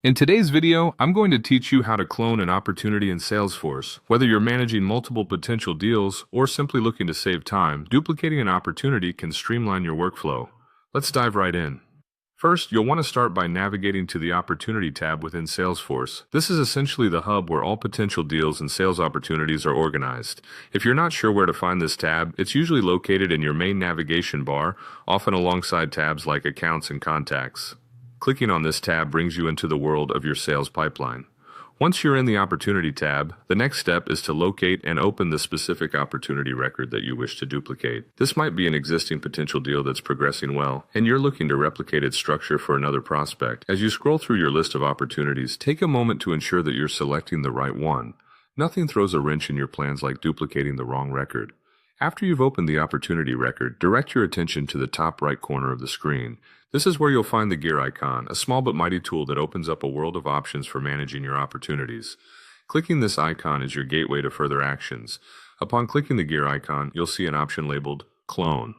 In today's video, I'm going to teach you how to clone an opportunity in Salesforce. Whether you're managing multiple potential deals or simply looking to save time, duplicating an opportunity can streamline your workflow. Let's dive right in. First, you'll want to start by navigating to the Opportunity tab within Salesforce. This is essentially the hub where all potential deals and sales opportunities are organized. If you're not sure where to find this tab, it's usually located in your main navigation bar, often alongside tabs like Accounts and Contacts. Clicking on this tab brings you into the world of your sales pipeline. Once you're in the Opportunity tab, the next step is to locate and open the specific opportunity record that you wish to duplicate. This might be an existing potential deal that's progressing well, and you're looking to replicate its structure for another prospect. As you scroll through your list of opportunities, take a moment to ensure that you're selecting the right one. Nothing throws a wrench in your plans like duplicating the wrong record. After you've opened the opportunity record, direct your attention to the top right corner of the screen. This is where you'll find the gear icon, a small but mighty tool that opens up a world of options for managing your opportunities. Clicking this icon is your gateway to further actions. Upon clicking the gear icon, you'll see an option labeled Clone.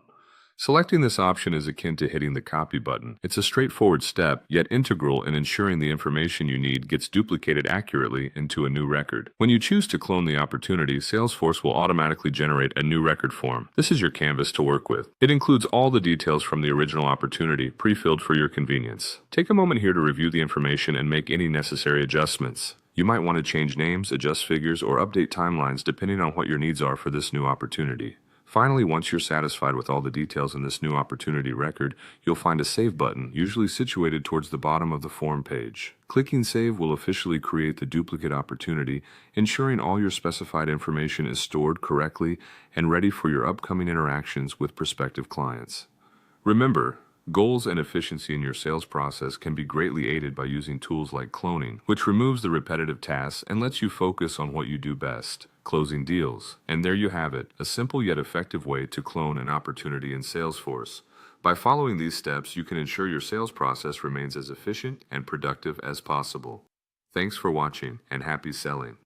Selecting this option is akin to hitting the copy button. It's a straightforward step, yet integral in ensuring the information you need gets duplicated accurately into a new record. When you choose to clone the opportunity, Salesforce will automatically generate a new record form. This is your canvas to work with. It includes all the details from the original opportunity, pre-filled for your convenience. Take a moment here to review the information and make any necessary adjustments. You might want to change names, adjust figures, or update timelines depending on what your needs are for this new opportunity. Finally, once you're satisfied with all the details in this new opportunity record, you'll find a Save button, usually situated towards the bottom of the form page. Clicking Save will officially create the duplicate opportunity, ensuring all your specified information is stored correctly and ready for your upcoming interactions with prospective clients. Remember, goals and efficiency in your sales process can be greatly aided by using tools like cloning, which removes the repetitive tasks and lets you focus on what you do best, closing deals. And there you have it, a simple yet effective way to clone an opportunity in Salesforce. By following these steps, you can ensure your sales process remains as efficient and productive as possible. Thanks for watching, and happy selling.